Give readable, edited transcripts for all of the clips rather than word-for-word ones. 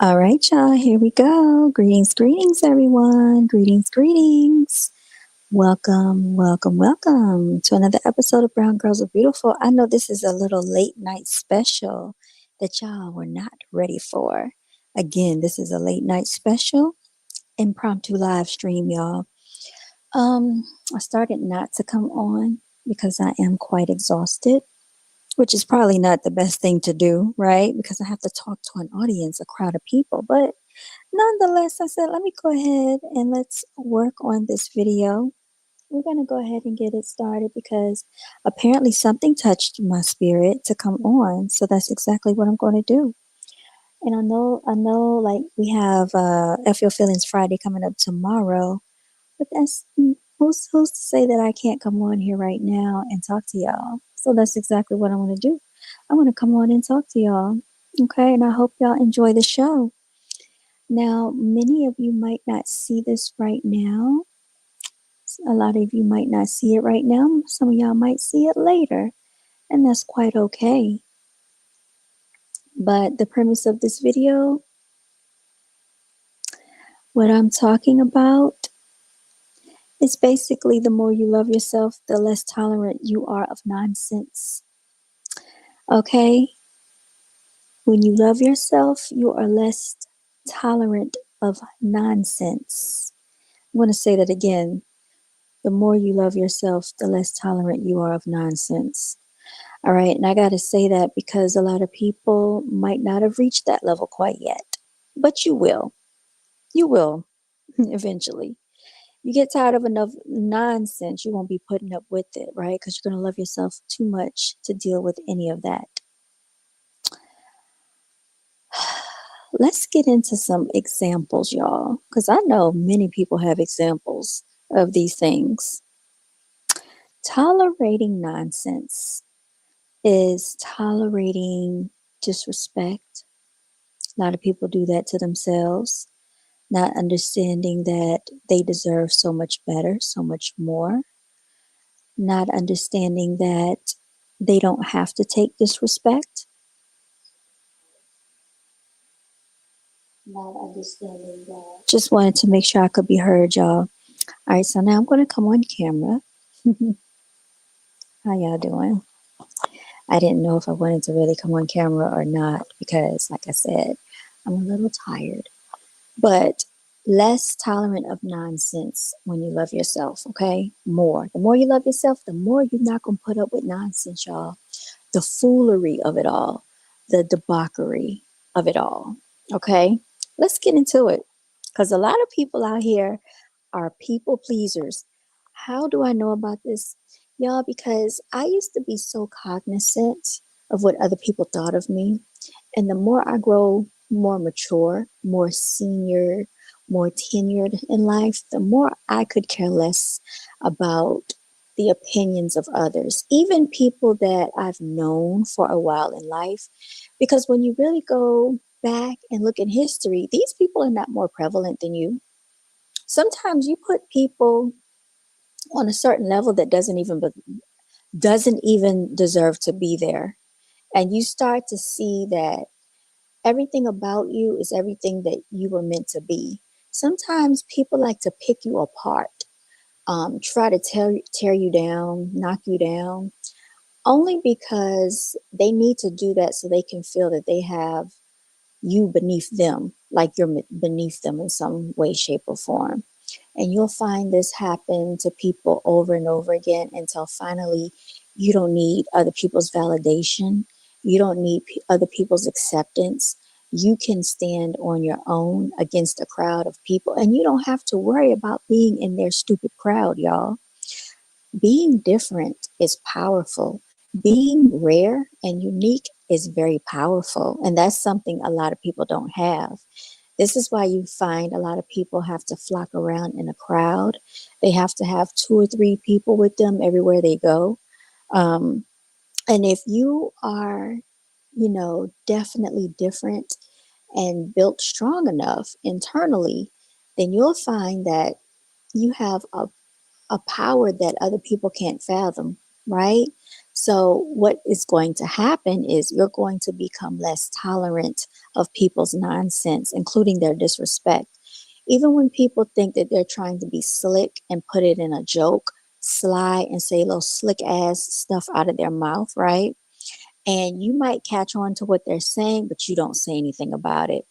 All right, y'all, here we go. Greetings, greetings, everyone. Greetings, greetings. Welcome to another episode of Brown Girls Are Beautiful. I know this is a little late night special that y'all were not ready for. Again, this is a late night special, impromptu live stream, y'all. I started not to come on because I am quite exhausted, which is probably not the best thing to do, right? Because I have to talk to an audience, a crowd of people. But nonetheless, I said, let me go ahead and let's work on this video. We're going to go ahead and get it started because apparently something touched my spirit to come on. So that's exactly what I'm going to do. And I know, like we have F Your Feelings Friday coming up tomorrow, but who's to say that I can't come on here right now and talk to y'all. So that's exactly what I want to do. I want to come on and talk to y'all. Okay, and I hope y'all enjoy the show. Now, many of you might not see this right now. A lot of you might not see it right now. Some of y'all might see it later, and that's quite okay. But the premise of this video, what I'm talking about, is basically the more you love yourself, the less tolerant you are of nonsense. Okay? When you love yourself, you are less tolerant of nonsense. I'm going to say that again. The more you love yourself, the less tolerant you are of nonsense. All right. And I got to say that because a lot of people might not have reached that level quite yet, but you will. You will eventually. You get tired of enough nonsense, you won't be putting up with it, right? Because you're going to love yourself too much to deal with any of that. Let's get into some examples, y'all, because I know many people have examples of these things. Tolerating nonsense is tolerating disrespect. A lot of people do that to themselves, not understanding that they deserve so much better, so much more, not understanding that they don't have to take disrespect, not understanding that. Just wanted to make sure I could be heard, y'all. All right, so now I'm going to come on camera. How y'all doing? I didn't know if I wanted to really come on camera or not because, like I said, I'm a little tired. But less tolerant of nonsense when you love yourself, okay? More. The more you love yourself, the more you're not going to put up with nonsense, y'all. The foolery of it all, the debauchery of it all, okay? Let's get into it because a lot of people out here are people pleasers. How do I know about this? Y'all, because I used to be so cognizant of what other people thought of me. And the more I grow more mature, more senior, more tenured in life, the more I could care less about the opinions of others, even people that I've known for a while in life. Because when you really go back and look in history, these people are not more prevalent than you. Sometimes you put people on a certain level that doesn't even deserve to be there, and you start to see that everything about you is everything that you were meant to be. Sometimes people like to pick you apart, try to tear you down, knock you down, only because they need to do that so they can feel that they have you beneath them, like you're beneath them in some way, shape, or form. And you'll find this happen to people over and over again until finally you don't need other people's validation. You don't need other people's acceptance. You can stand on your own against a crowd of people, and you don't have to worry about being in their stupid crowd, y'all. Being different is powerful. Being rare and unique is very powerful. And that's something a lot of people don't have. This is why you find a lot of people have to flock around in a crowd. They have to have two or three people with them everywhere they go. Um, and if you are, definitely different and built strong enough internally, then you'll find that you have a power that other people can't fathom, right? So, what is going to happen is you're going to become less tolerant of people's nonsense, including their disrespect. Even when people think that they're trying to be slick and put it in a joke, sly and say little slick ass stuff out of their mouth, right? And you might catch on to what they're saying, but you don't say anything about it.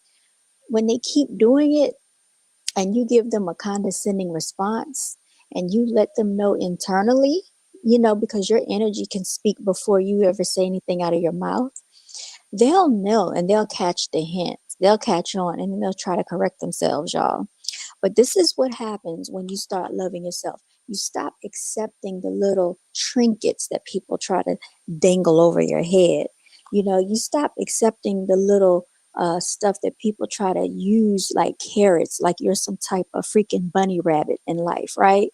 When they keep doing it and you give them a condescending response and you let them know internally, because your energy can speak before you ever say anything out of your mouth, they'll know and they'll catch the hint. They'll catch on and then they'll try to correct themselves, y'all. But this is what happens when you start loving yourself. You stop accepting the little trinkets that people try to dangle over your head. You stop accepting the little stuff that people try to use like carrots, like you're some type of freaking bunny rabbit in life, right?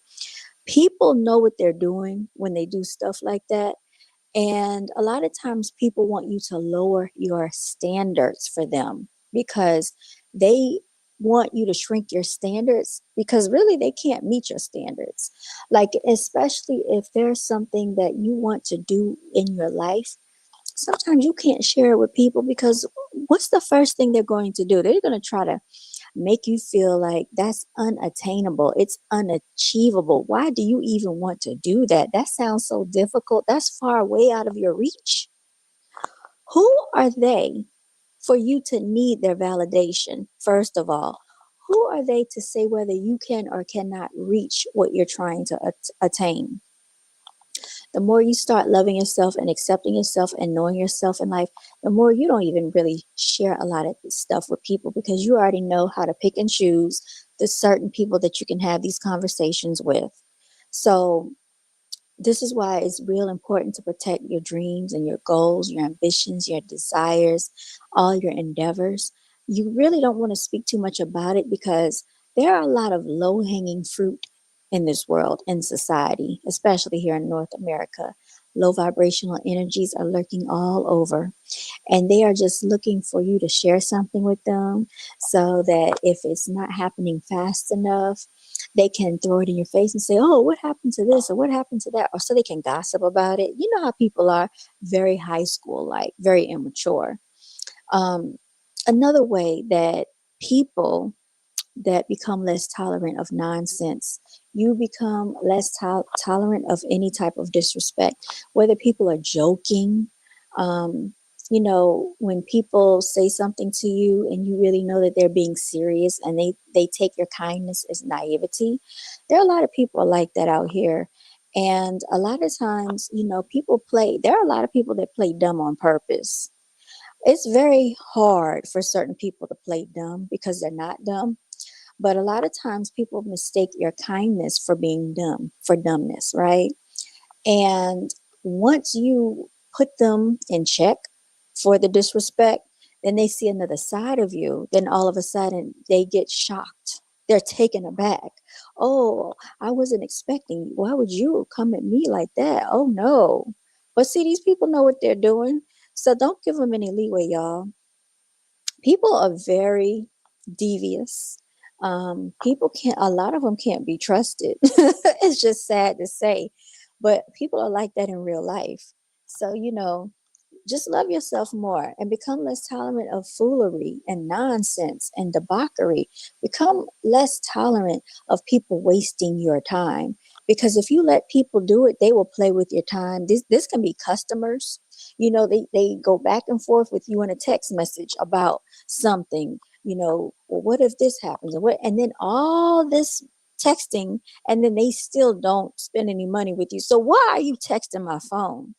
People know what they're doing when they do stuff like that. And a lot of times people want you to lower your standards for them because they want you to shrink your standards because really they can't meet your standards. Like, especially if there's something that you want to do in your life, sometimes you can't share it with people because what's the first thing they're going to do? They're going to try to make you feel like that's unattainable. It's unachievable. Why do you even want to do that? That sounds so difficult. That's far way out of your reach. Who are they for you to need their validation? First of all, who are they to say whether you can or cannot reach what you're trying to attain? The more you start loving yourself and accepting yourself and knowing yourself in life, the more you don't even really share a lot of this stuff with people because you already know how to pick and choose the certain people that you can have these conversations with. So, this is why it's real important to protect your dreams and your goals, your ambitions, your desires, all your endeavors. You really don't want to speak too much about it because there are a lot of low hanging fruit in this world, in society, especially here in North America. Low vibrational energies are lurking all over and they are just looking for you to share something with them so that if it's not happening fast enough, they can throw it in your face and say, oh, what happened to this or what happened to that? Or so they can gossip about it. You know how people are, very high school like, very immature. Um, Another way that people that become less tolerant of nonsense. You become less tolerant of any type of disrespect, whether people are joking. Um, when people say something to you and you really know that they're being serious and they take your kindness as naivety. There are a lot of people like that out here. And a lot of times, there are a lot of people that play dumb on purpose. It's very hard for certain people to play dumb because they're not dumb, but a lot of times people mistake your kindness for being dumb, for dumbness, right? And once you put them in check for the disrespect, then they see another side of you. Then all of a sudden they get shocked. They're taken aback. Oh, I wasn't expecting you. Why would you come at me like that? Oh, no. But see, these people know what they're doing. So don't give them any leeway, y'all. People are very devious. People can't, a lot of them can't be trusted. It's just sad to say, but people are like that in real life. So, just love yourself more and become less tolerant of foolery and nonsense and debauchery. Become less tolerant of people wasting your time. Because if you let people do it, they will play with your time. This can be customers. They go back and forth with you in a text message about something. Well, what if this happens? And then all this texting, and then they still don't spend any money with you. So why are you texting my phone?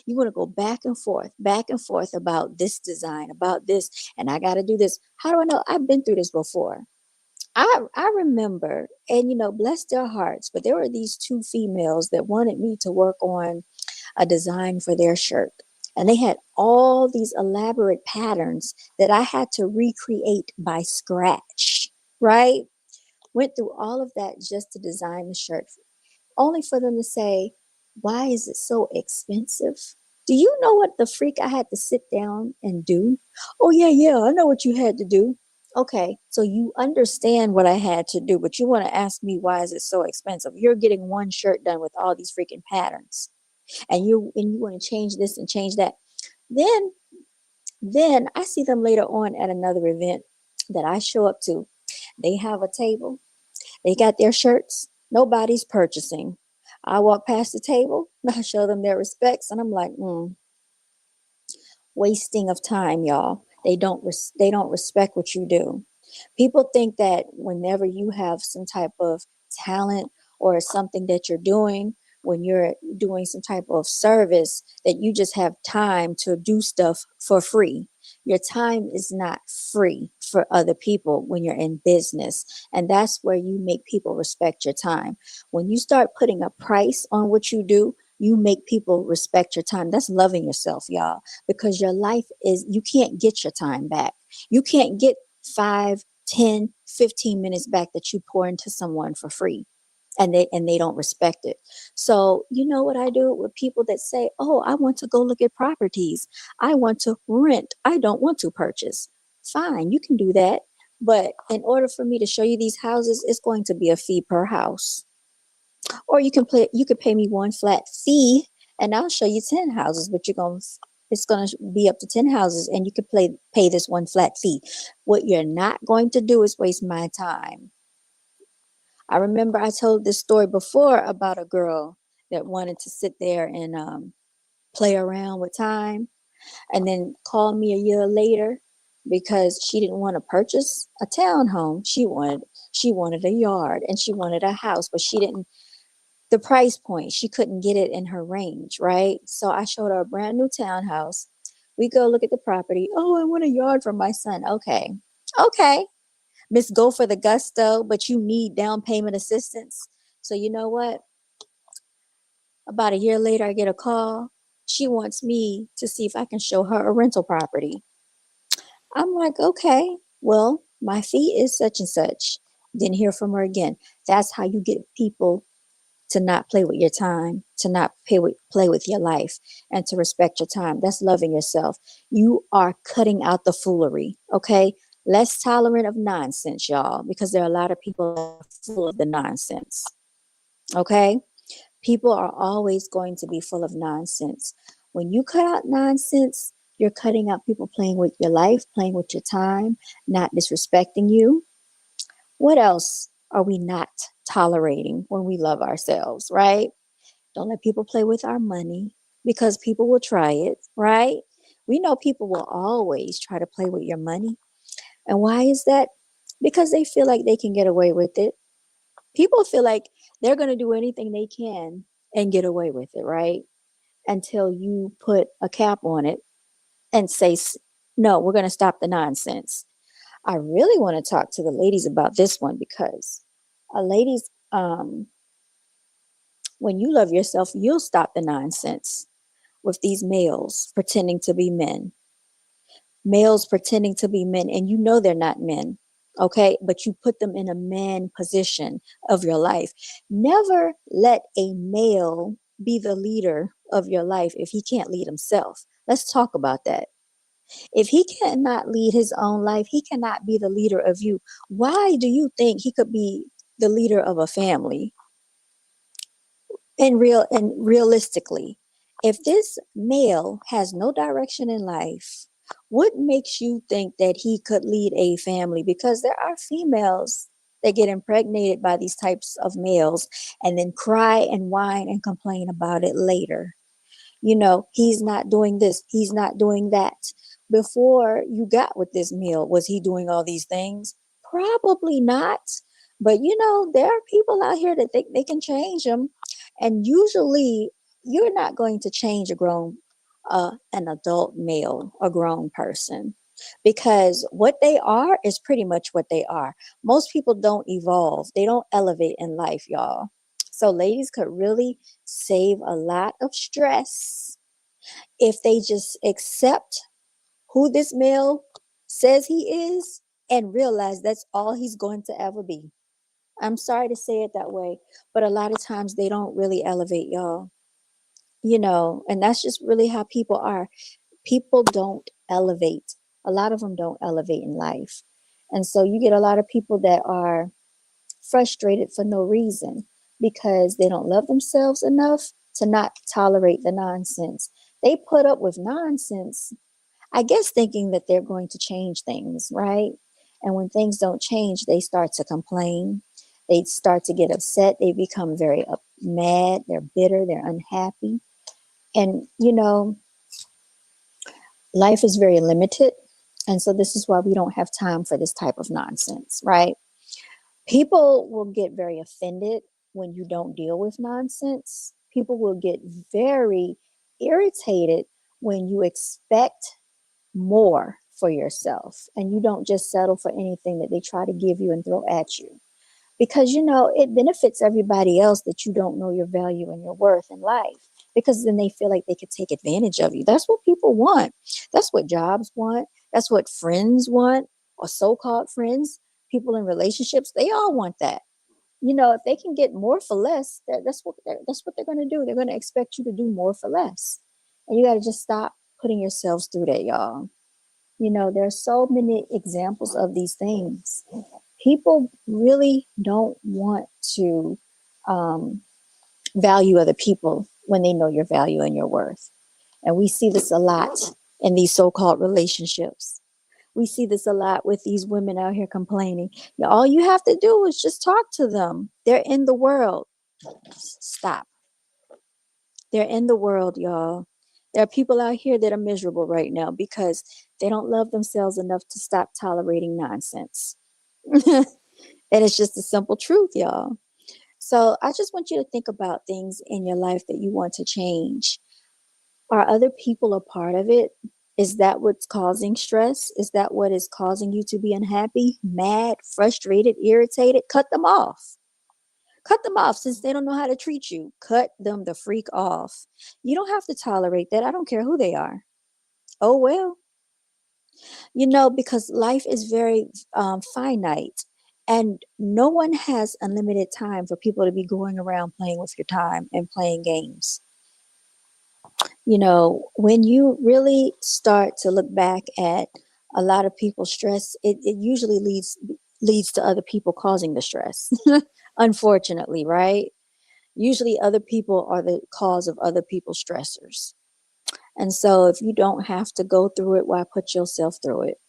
You want to go back and forth about this design, about this, and I got to do this. How do I know? I've been through this before. I remember, and bless their hearts, but there were these two females that wanted me to work on a design for their shirt. And they had all these elaborate patterns that I had to recreate by scratch, right? Went through all of that just to design the shirt, only for them to say, why is it so expensive? Do you know what the freak I had to sit down and do? Oh, yeah, yeah, I know what you had to do. Okay, so you understand what I had to do, but you want to ask me why is it so expensive? You're getting one shirt done with all these freaking patterns. and you want to change this and change that. Then then I see them later on at another event that I show up to. They have a table. They got their shirts. Nobody's purchasing. I walk past the table. I show them their respects, and I'm like, wasting of time, y'all. They don't respect what you do. People think that whenever you have some type of talent or something that you're doing, when you're doing some type of service, that you just have time to do stuff for free. Your time is not free for other people when you're in business. And that's where you make people respect your time. When you start putting a price on what you do, you make people respect your time. That's loving yourself, y'all, because your life is, you can't get your time back. You can't get 5, 10, 15 minutes back that you pour into someone for free, and they don't respect it. So you know what I do with people that say, oh, I want to go look at properties, I want to rent, I don't want to purchase. Fine, you can do that, but in order for me to show you these houses, it's going to be a fee per house. Or you could pay me one flat fee and I'll show you 10 houses, but it's going to be up to 10 houses and you could pay this one flat fee. What you're not going to do is waste my time. I remember I told this story before about a girl that wanted to sit there and play around with time, and then call me a year later because she didn't want to purchase a townhome. She wanted a yard and she wanted a house, but she didn't, the price point, she couldn't get it in her range, right? So I showed her a brand new townhouse. We go look at the property. Oh, I want a yard for my son. Okay. Okay. Miss, go for the gusto, but you need down payment assistance. So you know what? About a year later, I get a call. She wants me to see if I can show her a rental property. I'm like, okay, well, my fee is such and such. Didn't hear from her again. That's how you get people to not play with your time, to not play with your life, and to respect your time. That's loving yourself. You are cutting out the foolery, okay? Less tolerant of nonsense, y'all, because there are a lot of people that are full of the nonsense, okay? People are always going to be full of nonsense. When you cut out nonsense, you're cutting out people playing with your life, playing with your time, not disrespecting you. What else are we not tolerating when we love ourselves, right? Don't let people play with our money, because people will try it, right? We know people will always try to play with your money. And why is that? Because they feel like they can get away with it. People feel like they're going to do anything they can and get away with it, right? Until you put a cap on it and say, no, we're going to stop the nonsense. I really want to talk to the ladies about this one, because ladies, when you love yourself, you'll stop the nonsense with these males pretending to be men. Males pretending to be men, and you know they're not men, okay? But you put them in a man position of your life. Never let a male be the leader of your life if he can't lead himself. Let's talk about that. If he cannot lead his own life, he cannot be the leader of you. Why do you think he could be the leader of a family? And realistically, if this male has no direction in life, what makes you think that he could lead a family? Because there are females that get impregnated by these types of males and then cry and whine and complain about it later. He's not doing this, he's not doing that. Before you got with this meal, was he doing all these things? Probably not. But there are people out here that think they can change him. And usually you're not going to change an adult male, a grown person, because what they are is pretty much what they are. Most people don't evolve, they don't elevate in life, y'all. So ladies could really save a lot of stress if they just accept who this male says he is and realize that's all he's going to ever be. I'm sorry to say it that way, but a lot of times they don't really elevate, y'all. And that's just really how people are. People don't elevate. A lot of them don't elevate in life. And so you get a lot of people that are frustrated for no reason, because they don't love themselves enough, to not tolerate the nonsense. They put up with nonsense, I guess, thinking that they're going to change things, right? And when things don't change, they start to complain. They start to get upset. They become very mad. They're bitter. They're unhappy. And, life is very limited. And so this is why we don't have time for this type of nonsense, right? People will get very offended when you don't deal with nonsense. People will get very irritated when you expect more for yourself and you don't just settle for anything that they try to give you and throw at you. Because, it benefits everybody else that you don't know your value and your worth in life, because then they feel like they could take advantage of you. That's what people want. That's what jobs want. That's what friends want, or so-called friends, people in relationships. They all want that. If they can get more for less, that's what they're going to do. They're going to expect you to do more for less. And you got to just stop putting yourselves through that, y'all. There's so many examples of these things. People really don't want to value other people when they know your value and your worth. And we see this a lot in these so-called relationships. We see this a lot with these women out here complaining. All you have to do is just talk to them. They're in the world. Stop. They're in the world, y'all. There are people out here that are miserable right now because they don't love themselves enough to stop tolerating nonsense. And it's just a simple truth, y'all. So I just want you to think about things in your life that you want to change. Are other people a part of it? Is that what's causing stress? Is that what is causing you to be unhappy, mad, frustrated, irritated? Cut them off. Cut them off. Since they don't know how to treat you, cut them the freak off. You don't have to tolerate that. I don't care who they are. Oh, well, because life is very finite, and no one has unlimited time for people to be going around playing with your time and playing games. When you really start to look back at a lot of people's stress, it usually leads to other people causing the stress. Unfortunately, right? Usually other people are the cause of other people's stressors. And so if you don't have to go through it, why put yourself through it?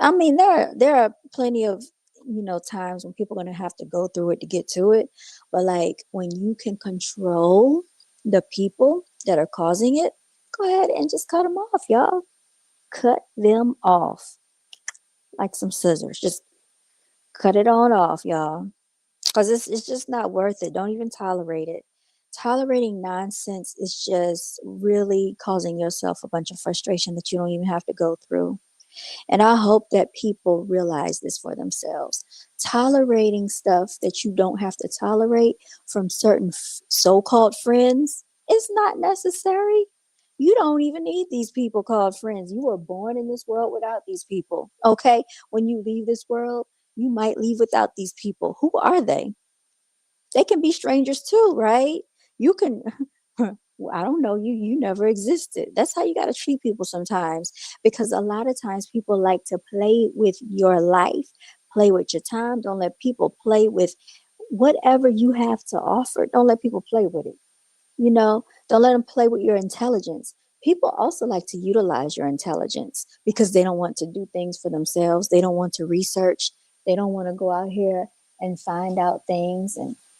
I mean, there are plenty of times when people are going to have to go through it to get to it, but like when you can control the people that are causing it, go ahead and just cut them off, y'all. Cut them off like some scissors. Just cut it on off, y'all, because it's just not worth it. Don't even tolerate it. Tolerating nonsense is just really causing yourself a bunch of frustration that you don't even have to go through. And I hope that people realize this for themselves. Tolerating stuff that you don't have to tolerate from certain so-called friends is not necessary. You don't even need these people called friends. You were born in this world without these people. Okay? When you leave this world, you might leave without these people. Who are they? They can be strangers too, right? You can I don't know you. You never existed. That's how you got to treat people sometimes, because a lot of times people like to play with your life, play with your time. Don't let people play with whatever you have to offer. Don't let people play with it. Don't let them play with your intelligence. People also like to utilize your intelligence because they don't want to do things for themselves. They don't want to research. They don't want to go out here and find out things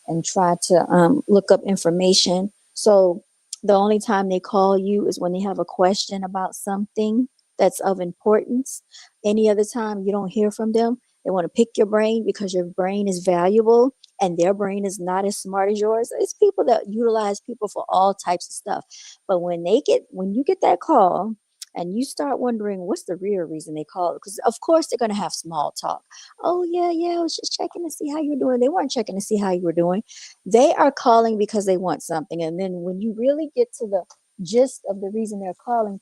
and try to look up information. So the only time they call you is when they have a question about something that's of importance. Any other time you don't hear from them, they want to pick your brain because your brain is valuable and their brain is not as smart as yours. It's people that utilize people for all types of stuff. But when you get that call and you start wondering what's the real reason they call it, because of course they're going to have small talk. Oh yeah, I was just checking to see how you're doing. They weren't checking to see how you were doing. They are calling because they want something. And then when you really get to the gist of the reason they're calling,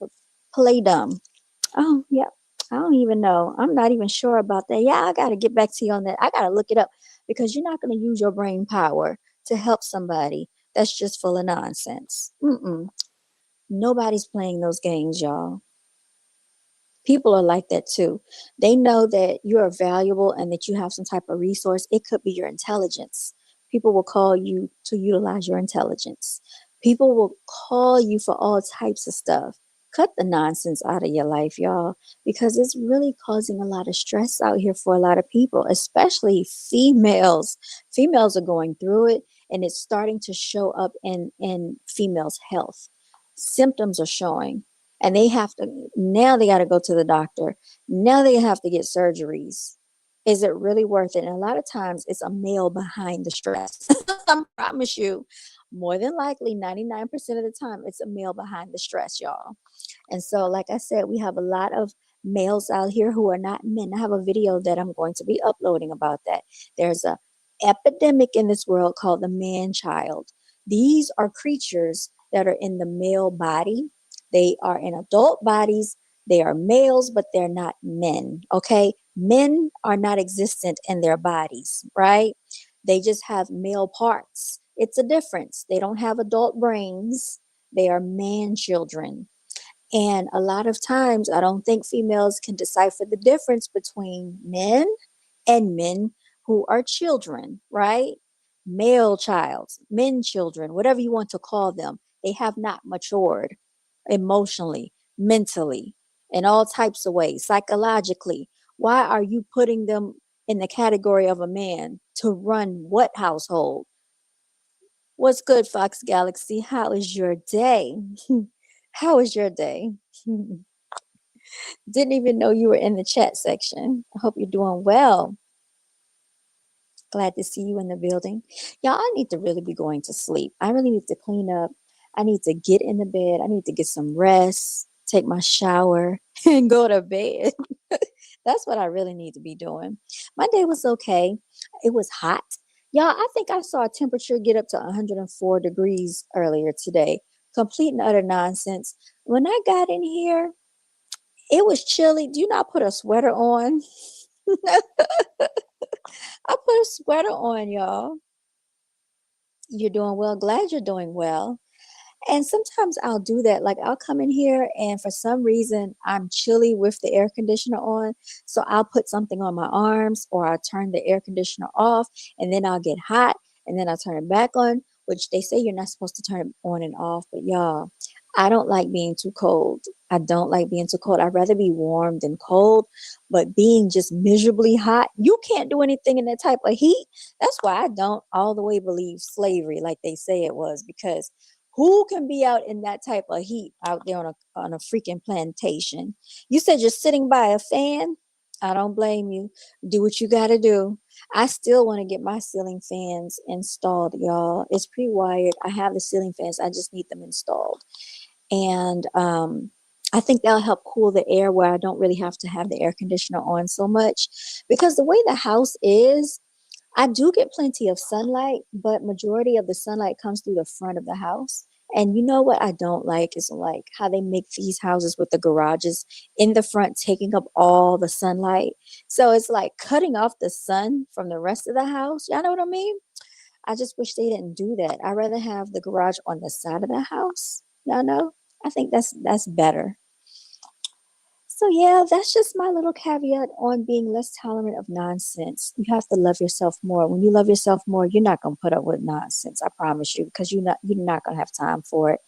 play dumb. Oh yeah, I don't even know. I'm not even sure about that. Yeah, I got to get back to you on that. I got to look it up, because you're not going to use your brain power to help somebody that's just full of nonsense. Nobody's playing those games, y'all. People are like that too. They know that you are valuable and that you have some type of resource. It could be your intelligence. People will call you to utilize your intelligence. People will call you for all types of stuff. Cut the nonsense out of your life, y'all, because it's really causing a lot of stress out here for a lot of people, especially females. Females are going through it, and it's starting to show up in females' health. Symptoms are showing, and they have to now they got to go to the doctor. Now they have to get surgeries. Is it really worth it? And a lot of times it's a male behind the stress. I promise you, more than likely 99% of the time it's a male behind the stress, y'all. And so, like I said, we have a lot of males out here who are not men. I have a video that I'm going to be uploading about that. There's a epidemic in this world called the man child. These are creatures that are in the male body. They are in adult bodies. They are males, but they're not men. Okay. Men are not existent in their bodies, right? They just have male parts. It's a difference. They don't have adult brains. They are man children. And a lot of times, I don't think females can decipher the difference between men and men who are children, right? Male child, men children, whatever you want to call them, they have not matured emotionally, mentally, in all types of ways, psychologically. Why are you putting them in the category of a man to run what household? What's good, Fox Galaxy? How is your day? How is your day? Didn't even know you were in the chat section. I hope you're doing well. Glad to see you in the building. Y'all, I need to really be going to sleep. I really need to clean up. I need to get in the bed. I need to get some rest, take my shower, and go to bed. That's what I really need to be doing. My day was okay. It was hot. Y'all, I think I saw a temperature get up to 104 degrees earlier today. Complete and utter nonsense. When I got in here, it was chilly. Do you not put a sweater on? I put a sweater on, y'all. You're doing well. Glad you're doing well. And sometimes I'll do that. Like I'll come in here and for some reason I'm chilly with the air conditioner on. So I'll put something on my arms or I'll turn the air conditioner off and then I'll get hot and then I'll turn it back on, which they say you're not supposed to turn it on and off. But y'all, I don't like being too cold. I don't like being too cold. I'd rather be warm than cold. But being just miserably hot, you can't do anything in that type of heat. That's why I don't all the way believe slavery like they say it was, because who can be out in that type of heat out there on a freaking plantation? You said you're sitting by a fan. I don't blame you. Do what you got to do. I still want to get my ceiling fans installed, y'all. It's pre-wired. I have the ceiling fans. I just need them installed. And I think that'll help cool the air where I don't really have to have the air conditioner on so much. Because the way the house is, I do get plenty of sunlight, but majority of the sunlight comes through the front of the house. And you know what I don't like is like how they make these houses with the garages in the front taking up all the sunlight. So it's like cutting off the sun from the rest of the house. Y'all know what I mean? I just wish they didn't do that. I'd rather have the garage on the side of the house. Y'all know? I think that's better. So yeah, that's just my little caveat on being less tolerant of nonsense. You have to love yourself more. When you love yourself more, you're not gonna put up with nonsense. I promise you, because you're not gonna have time for it.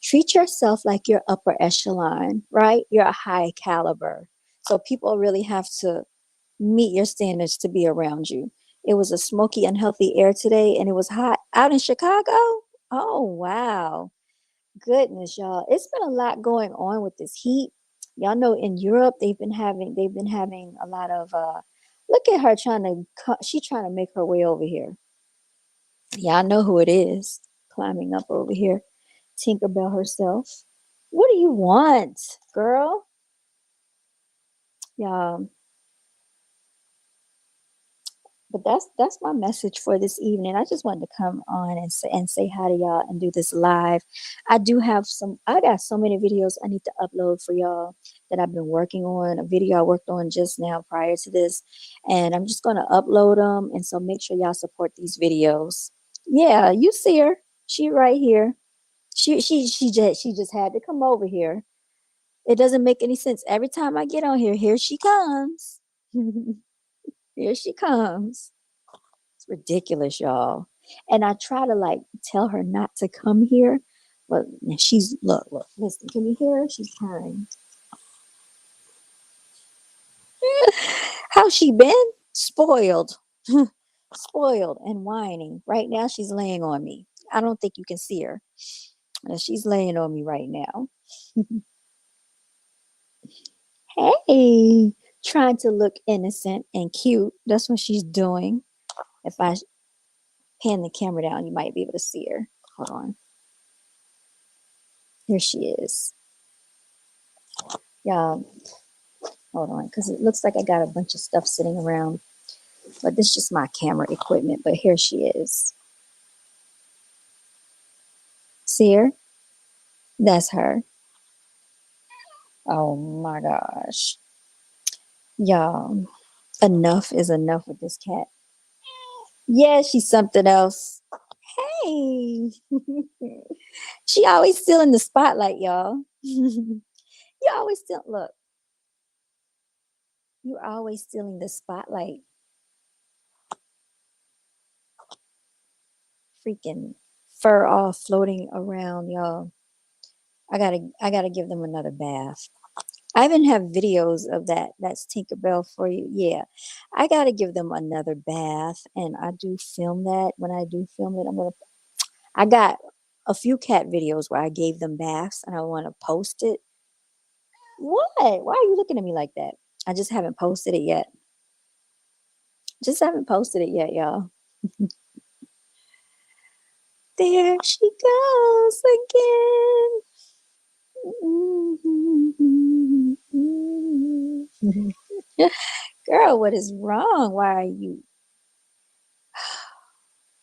Treat yourself like you're upper echelon, right? You're a high caliber. So people really have to meet your standards to be around you. It was a smoky, unhealthy air today, and it was hot out in Chicago. Oh wow. Goodness, y'all. It's been a lot going on with this heat. Y'all know in Europe they've been having a lot of look at her trying to she trying to make her way over here. Y'all know who it is climbing up over here. Tinkerbell herself. What do you want, girl? Y'all, but that's my message for this evening. I just wanted to come on and say hi to y'all and do this live. I got so many videos I need to upload for y'all that I've been working on. A video I worked on just now prior to this, and I'm just gonna upload them. And so make sure y'all support these videos. Yeah, you see her. She right here. She just had to come over here. It doesn't make any sense. Every time I get on here she comes. Here she comes. It's ridiculous, y'all. And I try to like tell her not to come here, Well, she's, look, listen, can you hear her? She's purring. How's she been? Spoiled. Spoiled and whining. Right now, she's laying on me. I don't think you can see her. She's laying on me right now. Hey, trying to look innocent and cute. That's what she's doing. If I pan the camera down, you might be able to see her. Hold on. Here she is. Y'all, hold on, because it looks like I got a bunch of stuff sitting around. But this is just my camera equipment. But here she is. See her? That's her. Oh my gosh. Y'all, enough is enough with this cat. Yeah, she's something else. Hey. She always still in the spotlight, y'all. You always still look. You're always stealing the spotlight. Freaking fur all floating around, y'all. I gotta give them another bath. I even have videos of that. That's Tinkerbell for you. Yeah. I gotta give them another bath. And I do film that. When I do film it, I got a few cat videos where I gave them baths and I wanna post it. What? Why are you looking at me like that? I just haven't posted it yet. Just haven't posted it yet, y'all. There she goes again. Girl, what is wrong? Why are you?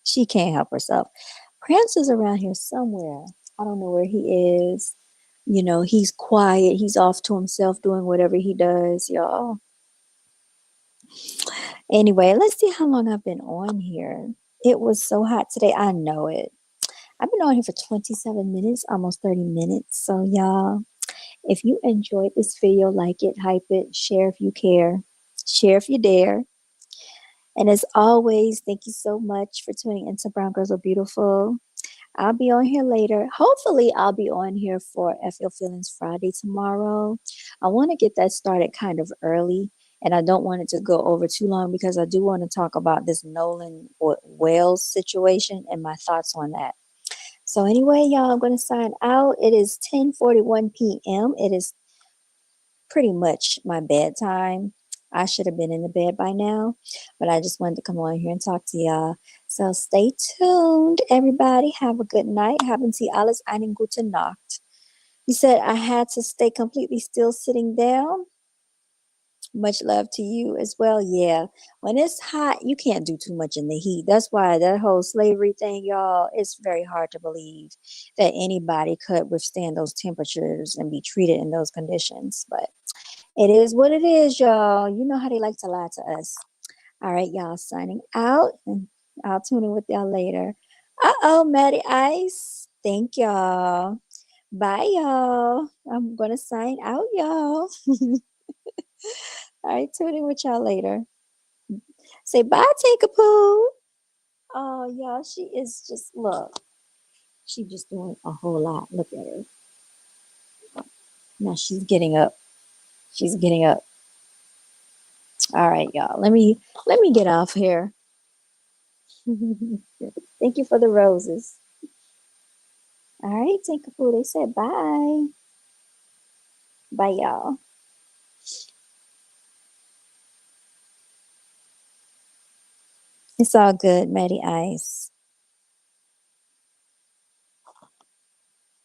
She can't help herself. Prince is around here somewhere. I don't know where he is. You know, he's quiet. He's off to himself doing whatever he does, y'all. Anyway, let's see how long I've been on here. It was so hot today. I know it. I've been on here for 27 minutes, almost 30 minutes. So, y'all, if you enjoyed this video, like it, hype it, share if you care, share if you dare. And as always, thank you so much for tuning into Brown Girls Are Beautiful. I'll be on here later. Hopefully, I'll be on here for F Your Feelings Friday tomorrow. I want to get that started kind of early, and I don't want it to go over too long because I do want to talk about this Nolan Wales situation and my thoughts on that. So anyway, y'all, I'm going to sign out. It is 10:41 p.m. It is pretty much my bedtime. I should have been in the bed by now, but I just wanted to come on here and talk to y'all. So stay tuned, everybody. Have a good night. Haben Sie alles einen guten Nacht. You said I had to stay completely still sitting down. Much love to you as well. Yeah. When it's hot, you can't do too much in the heat. That's why that whole slavery thing, y'all, it's very hard to believe that anybody could withstand those temperatures and be treated in those conditions. But it is what it is, y'all. You know how they like to lie to us. All right, y'all, signing out. And I'll tune in with y'all later. Uh-oh, Maddie Ice. Thank y'all. Bye, y'all. I'm going to sign out, y'all. All right, tune in with y'all later. Say bye, Tinkerpoo. Oh, y'all, she is just, look, she just doing a whole lot. Look at her. Now she's getting up. She's getting up. All right, y'all. Let me get off here. Thank you for the roses. All right, Tinkerpoo. They said bye. Bye, y'all. It's all good, Maddie Ice.